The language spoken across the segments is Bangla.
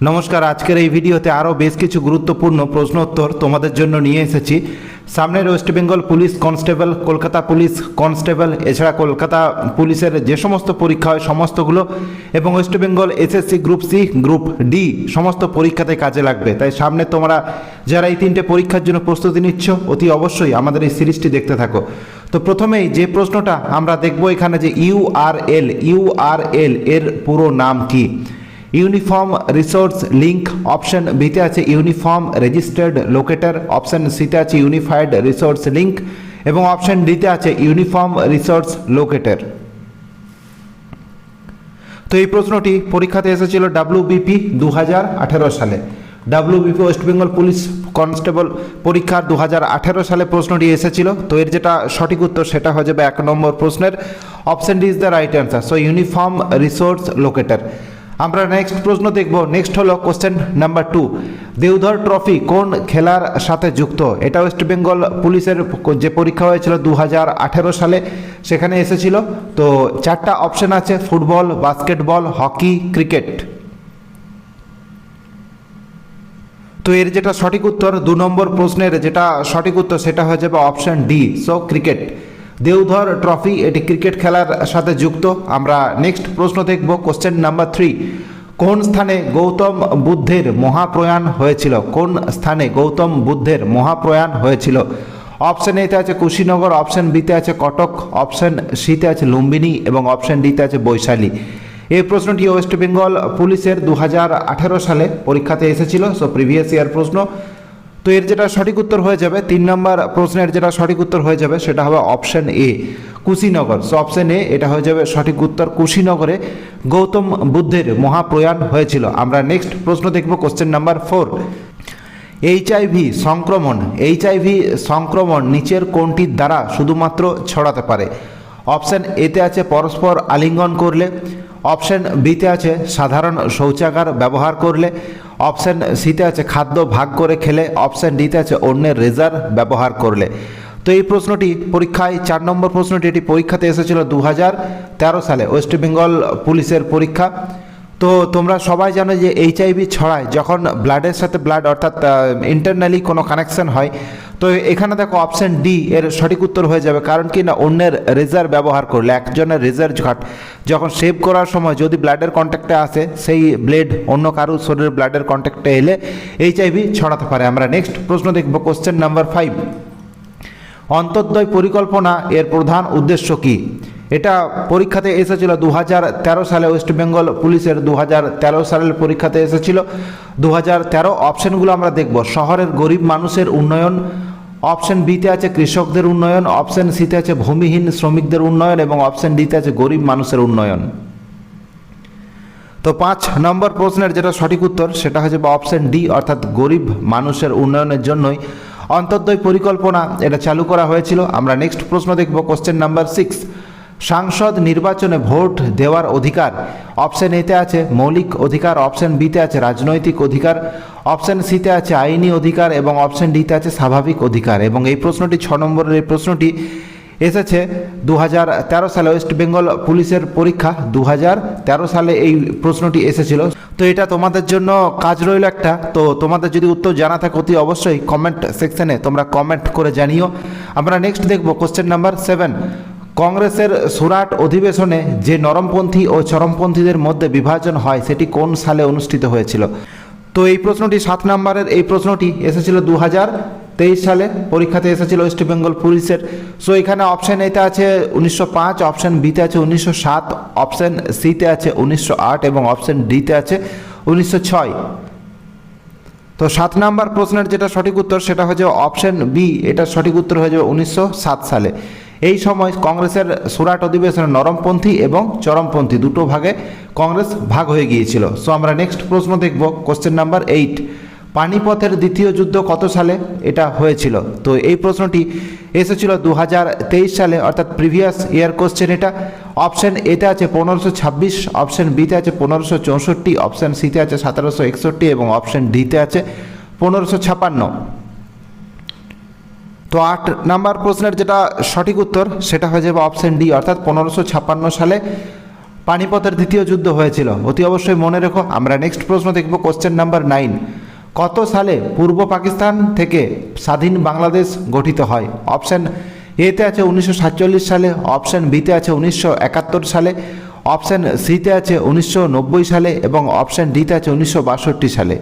নমস্কার। আজকের এই ভিডিওতে আরও বেশ কিছু গুরুত্বপূর্ণ প্রশ্ন উত্তর তোমাদের জন্য নিয়ে এসেছি। সামনের West Bengal police constable, Kolkata police constable, এছাড়া কলকাতা পুলিশের যে সমস্ত পরীক্ষা হয় সমস্তগুলো, এবং West Bengal SSC group C, group D সমস্ত পরীক্ষাতে কাজে লাগবে। তাই সামনে তোমরা যারা এই তিনটে পরীক্ষার জন্য প্রস্তুতি নিচ্ছ অতি অবশ্যই আমাদের এই সিরিজটি দেখতে থাকো। তো প্রথমেই যে প্রশ্নটা আমরা দেখব এখানে, যে ইউআরএল এর পুরো নাম কি? Uniform resource link. অপশন বিতে আছে ইউনিফর্ম রেজিস্টার্ড লোকেটর, অপশন সিতে আছে ইউনিফাইড রিসোর্স লিঙ্ক, এবং অপশন ডিতে আছে ইউনিফর্ম রিসোর্স লোকেটর। তো এই প্রশ্নটি পরীক্ষাতে এসেছিল WBP 2018 সালে। WBP West Bengal police constable পরীক্ষার 2018 সালে প্রশ্নটি এসেছিল। তো এর যেটা সঠিক উত্তর সেটা হয়ে যাবে 1 নম্বর প্রশ্নের option D is the right answer. So uniform resource locator. আমরা নেক্সট প্রশ্ন দেখব। নেক্সট হলো কোশ্চেন নাম্বার 2। দেওধর ট্রফি কোন খেলার সাথে যুক্ত? এটা ওয়েস্ট বেঙ্গল পুলিশের যে পরীক্ষা হয়েছিল 2018 সালে সেখানে এসেছিল। তো 4টা অপশন আছে, ফুটবল, বাস্কেটবল, হকি, ক্রিকেট। তো এর যেটা সঠিক উত্তর 2 নম্বর প্রশ্নের যেটা সঠিক উত্তর সেটা হয়ে যাবে option D, so cricket. Deodhar trophy এটি ক্রিকেট খেলার সাথে যুক্ত। আমরা নেক্সট প্রশ্ন দেখব কোশ্চেন নাম্বার 3। কোন স্থানে গৌতম বুদ্ধের মহাপ্রয়াণ হয়েছিল? কোন স্থানে গৌতম বুদ্ধের মহাপ্রয়াণ হয়েছিল? অপশন এতে আছে কুশীনগর, অপশন বিতে আছে কটক, অপশন সিতে আছে লুম্বিনী, এবং অপশন ডিতে আছে বৈশালী। এই প্রশ্নটি ওয়েস্ট বেঙ্গল পুলিশের 2018 সালে পরীক্ষাতে এসেছিল, সো প্রিভিয়াস ইয়ার প্রশ্ন। তো এর যেটা সঠিক উত্তর হয়ে যাবে 3 নম্বর প্রশ্নের যেটা সঠিক উত্তর হয়ে যাবে সেটা হবে option A, Kushinagar. So option A এটা হয়ে যাবে সঠিক উত্তর। কুশীনগরে গৌতম বুদ্ধের মহাপ্রয়াণ হয়েছিল। আমরা নেক্সট প্রশ্ন দেখব কোশ্চেন নাম্বার 4। এইচআইভি সংক্রমণ নিচের কোনটির দ্বারা শুধুমাত্র ছড়াতে পারে? অপশন এতে আছে পরস্পর আলিঙ্গন করলে, অপশন বিতে আছে সাধারণ শৌচাগার ব্যবহার করলে, অপশন সিতে আছে খাদ্য ভাগ করে খেলে, অপশন ডিতে আছে অন্যের রেজার ব্যবহার করলে। তো এই প্রশ্নটি পরীক্ষায় 4 নম্বর প্রশ্নটি এটি পরীক্ষাতে এসেছিল 2013 সালে ওয়েস্ট বেঙ্গল পুলিশের পরীক্ষা। তো তোমরা সবাই জানো যে এইচআইভি ছড়ায় যখন ব্লাডের সাথে ব্লাড, অর্থাৎ ইন্টারনালি কোনো কানেকশন হয়। তো এখানে দেখো অপশন ডি এর সঠিক উত্তর হয়ে যাবে, কারণ কি না অন্যের রেজার ব্যবহার করলে, একজনের রেজার ঘাট যখন শেভ করার সময় যদি ব্লাডের কন্ট্যাক্টে আসে, সেই ব্লেড অন্য কারোর শরীরের ব্লাডের কন্ট্যাক্টে এলে এইচআইভি ছড়াতে পারে। আমরা নেক্সট প্রশ্ন দেখব কোশ্চেন নাম্বার 5। অন্তর্দয় পরিকল্পনা এর প্রধান উদ্দেশ্য কি? এটা পরীক্ষাতে এসেছিল 2013 সালে ওয়েস্ট বেঙ্গল পুলিশের 2013 সালের পরীক্ষাতে এসেছিল। 2013 অপশনগুলো আমরা দেখব। শহরের গরিব মানুষের উন্নয়ন, অপশন বিতে আছে কৃষকদের উন্নয়ন, অপশন সিতে আছে ভূমিহীন শ্রমিকদের উন্নয়ন, এবং অপশন ডিতে আছে গরিব মানুষের উন্নয়ন। তো 5 নম্বর প্রশ্নের যেটা সঠিক উত্তর সেটা হচ্ছে অপশন ডি, অর্থাৎ গরিব মানুষের উন্নয়নের জন্যই অন্তর্দয় পরিকল্পনা এটা চালু করা হয়েছিল। আমরা নেক্সট প্রশ্ন দেখব কোশ্চেন নাম্বার 6। সাংসদ নির্বাচনে ভোট দেওয়ার অধিকার, অপশন এতে আছে মৌলিক অধিকার, অপশন বিতে আছে রাজনৈতিক অধিকার, অপশন সিতে আছে আইনি অধিকার, এবং অপশন ডিতে আছে স্বাভাবিক অধিকার। এবং এই প্রশ্নটি 6 নম্বরের এই প্রশ্নটি এসেছে 2013 সালে ওয়েস্ট বেঙ্গল পুলিশের পরীক্ষা 2013 সালে এই প্রশ্নটি এসেছিল। তো এটা তোমাদের জন্য কাজ রইল একটা। তো তোমাদের যদি উত্তর জানা থাকে অতি অবশ্যই কমেন্ট সেকশনে তোমরা কমেন্ট করে জানিও। আমরা নেক্সট দেখব কোশ্চেন নাম্বার 7। কংগ্রেসের সুরাট অধিবেশনে যে নরমপন্থী ও চরমপন্থীদের মধ্যে বিভাজন হয় সেটি কোন সালে অনুষ্ঠিত হয়েছিল? তো এই প্রশ্নটি 7 নম্বরের এই প্রশ্নটি এসেছিল 2023 সালে পরীক্ষাতে এসেছিল ওয়েস্ট বেঙ্গল পুলিশের। সো এখানে অপশন এতে আছে 1905, অপশন বিতে আছে 1907, অপশন সিতে আছে 1908, এবং অপশন ডিতে আছে 1906। তো 7 নম্বর প্রশ্নের যেটা সঠিক উত্তর সেটা হচ্ছে অপশন বি, এটা সঠিক উত্তর হয়ে যাবে 1907 সালে। এই সময় কংগ্রেসের সুরাট অধিবেশনে নরমপন্থী এবং চরমপন্থী দুটো ভাগে কংগ্রেস ভাগ হয়ে গিয়েছিল। সো আমরা নেক্সট প্রশ্ন দেখব কোশ্চেন নাম্বার 8। পানিপথের দ্বিতীয় যুদ্ধ কত সালে এটা হয়েছিল? তো এই প্রশ্নটি এসেছিল 2023 সালে, অর্থাৎ প্রিভিয়াস ইয়ার কোশ্চেন এটা। অপশন এতে আছে 1526, অপশন বিতে আছে 1564, অপশন সিতে আছে 1761, এবং অপশন ডিতে আছে 1556। তো 8 নাম্বার প্রশ্নের যেটা সঠিক উত্তর সেটা হয়ে যাবে অপশন ডি, অর্থাৎ 1556 সালে পানিপথের দ্বিতীয় যুদ্ধ হয়েছিল? অতি অবশ্যই মনে রেখো। আমরা নেক্সট প্রশ্ন দেখব, কোশ্চেন নাম্বার 9। কত সালে পূর্ব পাকিস্তান থেকে স্বাধীন বাংলাদেশ গঠিত হয়? অপশান এতে আছে 1947 সালে, অপশান বিতে আছে 1971 সালে, অপশান সিতে আছে 1990 সালে এবং অপশান ডিতে আছে 1962 সালে।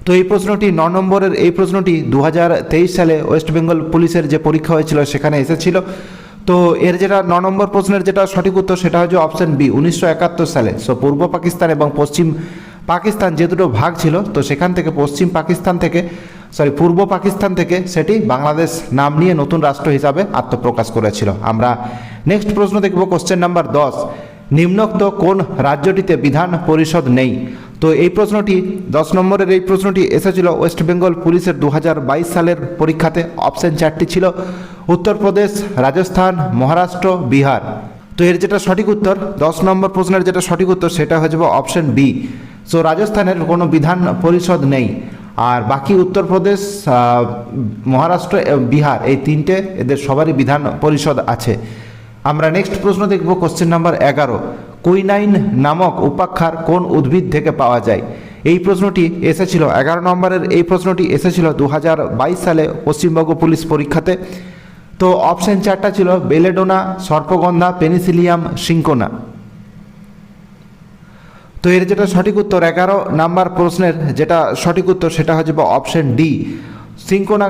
তো এই প্রশ্নটি 9 নম্বরের এই প্রশ্নটি 2023 সালে ওয়েস্ট বেঙ্গল পুলিশের যে পরীক্ষা হয়েছিল সেখানে এসেছিল। তো এর যেটা 9 নম্বর প্রশ্নের যেটা সঠিক উত্তর সেটা হচ্ছে অপশান বি, 1971 সালে। সো পূর্ব পাকিস্তান এবং পশ্চিম পাকিস্তান যে দুটো ভাগ ছিল, তো সেখান থেকে পূর্ব পাকিস্তান থেকে সেটি বাংলাদেশ নাম নিয়ে নতুন রাষ্ট্র হিসাবে আত্মপ্রকাশ করেছিল। আমরা নেক্সট প্রশ্ন দেখব, কোশ্চেন নাম্বার 10। নিম্নোক্ত কোন রাজ্যটিতে বিধান পরিষদ নেই? তো এই প্রশ্নটি 10 নম্বরের এই প্রশ্নটি এসেছিল ওয়েস্ট বেঙ্গল পুলিশের 2022 সালের পরীক্ষাতে। অপশান 4টি ছিল, উত্তরপ্রদেশ, রাজস্থান, মহারাষ্ট্র, বিহার। তো এর যেটা সঠিক উত্তর 10 নম্বর প্রশ্নের যেটা সঠিক উত্তর সেটা হয়ে যাবে অপশান বি। সো রাজস্থানের কোনো বিধান পরিষদ নেই, আর বাকি উত্তরপ্রদেশ, মহারাষ্ট্র, বিহার এই তিনটে এদের সবারই বিধান পরিষদ আছে। আমরা নেক্সট প্রশ্ন দেখব, কোশ্চেন নাম্বার 11। কুইনাইন নামক উপাক্ষার কোন উদ্ভিদ থেকে পাওয়া যায়? এই প্রশ্নটি এসেছিল 11 নম্বরের এই প্রশ্নটি এসেছিল 2022 সালে পশ্চিমবঙ্গ পুলিশ পরীক্ষাতে। তো অপশান 4টা ছিল, বেলেডোনা, সর্পগন্ধা, পেনিসিলিয়াম, সিঙ্কোনা। তো এর যেটা সঠিক উত্তর 11 নাম্বার প্রশ্নের যেটা সঠিক উত্তর সেটা হচ্ছে অপশান ডি, সিঙ্কোনা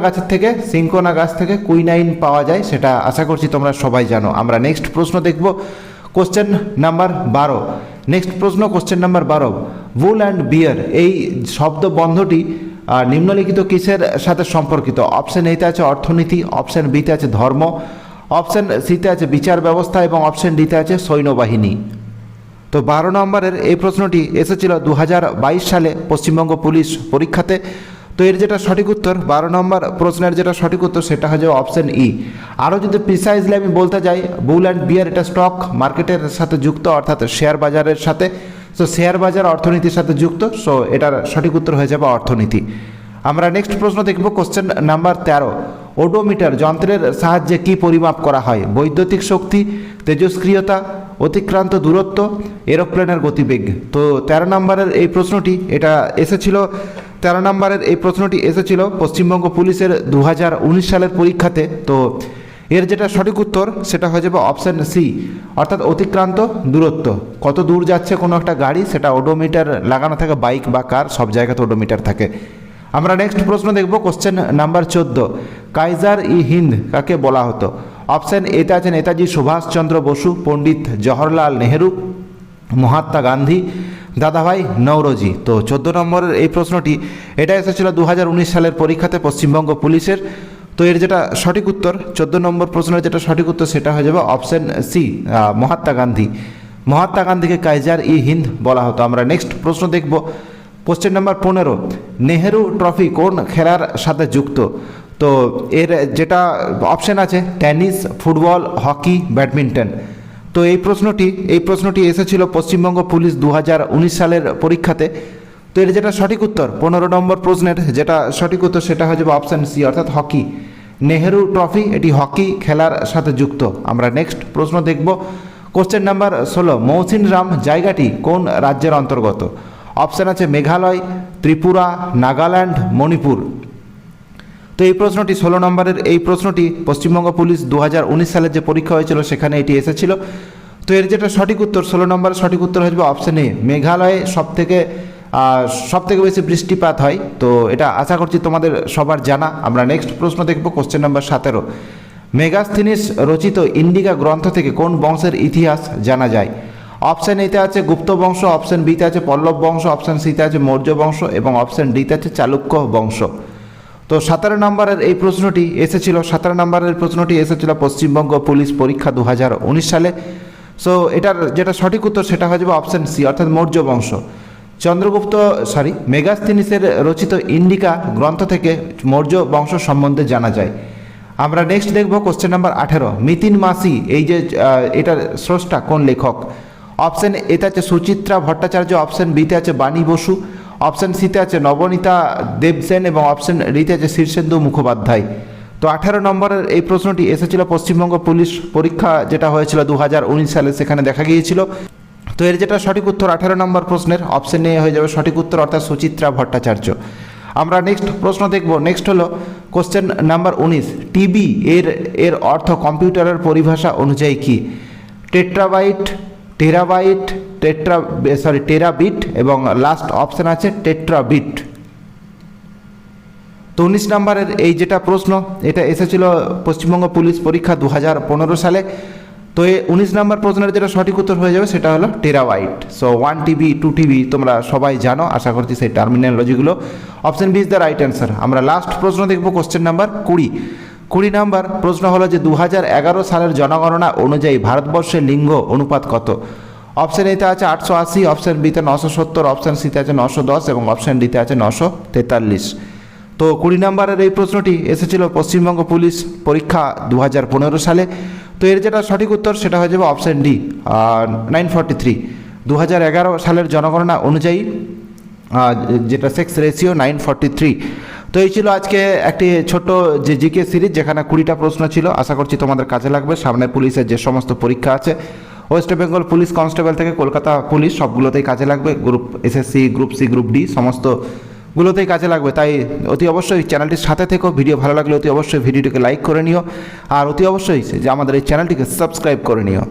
গাছ থেকে কুইনাইন পাওয়া যায়, সেটা আশা করছি তোমরা সবাই জানো। আমরা নেক্সট প্রশ্ন দেখব, কোশ্চেন নাম্বার 12। নেক্সট প্রশ্ন কোশ্চেন নাম্বার 12। উল অ্যান্ড বিয়ার এই শব্দ বন্ধটি নিম্নলিখিত কিসের সাথে সম্পর্কিত? অপশান এতে আছে অর্থনীতি, অপশান বিতে আছে ধর্ম, অপশান সিতে আছে বিচার ব্যবস্থা এবং অপশান ডিতে আছে সৈন্যবাহিনী। তো 12 নম্বরের এই প্রশ্নটি এসেছিল 2022 সালে পশ্চিমবঙ্গ পুলিশ পরীক্ষাতে। তো এর যেটা সঠিক উত্তর 12 নম্বর প্রশ্নের যেটা সঠিক উত্তর সেটা হচ্ছে অপশান ই। আরও যদি প্রিসাইজলি আমি বলতে যাই, বুল অ্যান্ড বিয়ার এটা স্টক মার্কেটের সাথে যুক্ত, অর্থাৎ শেয়ার বাজারের সাথে। সো শেয়ার বাজার অর্থনীতির সাথে যুক্ত, সো এটার সঠিক উত্তর হয়ে যাবে অর্থনীতি। আমরা নেক্সট প্রশ্ন দেখব, কোশ্চেন নাম্বার 13। ওডোমিটার যন্ত্রের সাহায্যে কি পরিমাপ করা হয়? বৈদ্যুতিক শক্তি, তেজস্ক্রিয়তা, অতিক্রান্ত দূরত্ব, এরোপ্লেনের গতিবেগ। তো 13 নম্বরের এই প্রশ্নটি এসেছিল পশ্চিমবঙ্গ পুলিশের 2019 সালের পরীক্ষাতে। তো এর যেটা সঠিক উত্তর সেটা হয়ে যাবে অপশান সি, অর্থাৎ অতিক্রান্ত দূরত্ব। কত দূর যাচ্ছে কোনো একটা গাড়ি, সেটা ওডোমিটার লাগানো থাকে, বাইক বা কার সব জায়গাতে ওডোমিটার থাকে। আমরা নেক্সট প্রশ্ন দেখব, কোশ্চেন নাম্বার 14। কাইজার ই হিন্দ কাকে বলা হতো? অপশান এতে আছে নেতাজি সুভাষচন্দ্র বসু, পণ্ডিত জওহরলাল নেহেরু, মহাত্মা গান্ধী, দাদাভাই নওরোজি। তো 14 নম্বরের এই প্রশ্নটি এটা এসেছিল 2019 সালের পরীক্ষাতে পশ্চিমবঙ্গ পুলিশের। তো এর যেটা সঠিক উত্তর 14 নম্বর প্রশ্নের যেটা সঠিক উত্তর সেটা হয়ে যাবে অপশান সি, মহাত্মা গান্ধীকে কাইজার ই হিন্দ বলা হতো। আমরা নেক্সট প্রশ্ন দেখব, কোশ্চেন নাম্বার 15। নেহেরু ট্রফি কোন খেলার সাথে যুক্ত? তো এর যেটা অপশান আছে টেনিস, ফুটবল, হকি, ব্যাডমিন্টন। তো এই প্রশ্নটি এসেছিল পশ্চিমবঙ্গ পুলিশ 2019 সালের পরীক্ষাতে। তো এর যেটা সঠিক উত্তর 15 নম্বর প্রশ্নের যেটা সঠিক উত্তর সেটা হয়ে যাবে অপশান সি, অর্থাৎ হকি। নেহেরু ট্রফি এটি হকি খেলার সাথে যুক্ত। আমরা নেক্সট প্রশ্ন দেখব, কোশ্চেন নাম্বার 16। মৌসিনরাম জায়গাটি কোন রাজ্যের অন্তর্গত? অপশান আছে মেঘালয়, ত্রিপুরা, নাগাল্যান্ড, মণিপুর। তো এই প্রশ্নটি 16 নম্বরের এই প্রশ্নটি পশ্চিমবঙ্গ পুলিশ 2019 সালের যে পরীক্ষা হয়েছিল সেখানে এটি এসেছিল। তো এর যেটা সঠিক উত্তর 16 নম্বরের সঠিক উত্তর হয়ে যাবে অপশান এ, মেঘালয়ে সবথেকে বেশি বৃষ্টিপাত হয়। তো এটা আশা করছি তোমাদের সবার জানা। আমরা নেক্সট প্রশ্ন দেখব, কোশ্চেন নাম্বার 17। মেগাস্থিনিস রচিত ইন্ডিকা গ্রন্থ থেকে কোন বংশের ইতিহাস জানা যায়? অপশান এতে আছে গুপ্ত বংশ, অপশান বিতে আছে পল্লব বংশ, অপশান সিতে আছে মৌর্য বংশ এবং অপশান ডিতে আছে চালুক্য বংশ। তো 17 নম্বরের এই প্রশ্নটি এসেছিল পশ্চিমবঙ্গ পুলিশ পরীক্ষা 2019 সালে। সো এটার যেটা সঠিক উত্তর সেটা হয়ে যাবে অপশান সি, অর্থাৎ মৌর্য বংশ। মেগাস্থিনিসের রচিত ইন্ডিকা গ্রন্থ থেকে মৌর্য বংশ সম্বন্ধে জানা যায়। আমরা নেক্সট দেখব, কোশ্চেন নাম্বার 18। মিতিন মাসি এই যে এটার স্রষ্টা কোন লেখক? অপশান এতে আছে সুচিত্রা ভট্টাচার্য, অপশান বিতে আছে বাণী বসু, অপশান সিতে আছে নবনীতা দেবসেন এবং অপশান ডিতে আছে শীর্ষেন্দু মুখোপাধ্যায়। তো 18 নম্বরের এই প্রশ্নটি এসেছিল পশ্চিমবঙ্গ পুলিশ পরীক্ষা যেটা হয়েছিল 2019 সালে, সেখানে দেখা গিয়েছিল। তো এর যেটা সঠিক উত্তর 18 নম্বর প্রশ্নের অপশন এ হয়ে যাবে সঠিক উত্তর, অর্থাৎ সুচিত্রা ভট্টাচার্য। আমরা নেক্সট প্রশ্ন দেখব। নেক্সট হলো কোশ্চেন নাম্বার 19, টিবি এর অর্থ কম্পিউটারের পরিভাষা অনুযায়ী কি? টেট্রাবাইট, টেরাবাইট, টেরাবিট এবং লাস্ট অপশন আছে টেট্রাবিট। তো 19 নম্বরের এই যেটা প্রশ্ন এটা এসেছিল পশ্চিমবঙ্গ পুলিশ পরীক্ষা 2015 সালে। তো এই 19 নম্বর প্রশ্নের যেটা সঠিক উত্তর হয়ে যাবে সেটা হলো টেরাবাইট। সো 1 টিবি 2 টিবি তোমরা সবাই জানো, আশা করছি সেই টার্মিনোলজিগুলো। Option B is the right answer. আমরা লাস্ট প্রশ্ন দেখব কোশ্চেন নাম্বার 20 নম্বর প্রশ্ন হলো যে 2011 সালের জনগণনা অনুযায়ী ভারতবর্ষের লিঙ্গ অনুপাত কত? অপশন এতে আছে 880, অপশন বিতে 970, অপশন সিতে আছে 910 এবং অপশন ডিতে আছে 943। তো 20 নম্বরের এই প্রশ্নটি এসেছিল পশ্চিমবঙ্গ পুলিশ পরীক্ষা 2015 সালে। তো এর যেটা সঠিক উত্তর সেটা হয়ে যাবে অপশন ডি 943। 2011 সালের জনগণনা অনুযায়ী যেটা সেক্স রেশিও 943। তো এই ছিল আজকে একটি ছোট যে জিকে সিরিজ, যেখানে 20টা প্রশ্ন ছিল। আশা করছি তোমাদের কাজে লাগবে। সামনে পুলিশের যে সমস্ত পরীক্ষা আছে, ওয়েস্ট বেঙ্গল পুলিশ কনস্টেবল থেকে কলকাতা পুলিশ, সবগুলোতেই কাজে লাগবে। Group SSC, group C, group D সমস্তগুলোতেই কাজে লাগবে। তাই অতি অবশ্যই চ্যানেলটির সাথে থেকো। ভিডিও ভালো লাগলে অতি অবশ্যই ভিডিওটিকে লাইক করে নিও, আর অতি অবশ্যই যে আমাদের এই চ্যানেলটিকে সাবস্ক্রাইব করে নিও।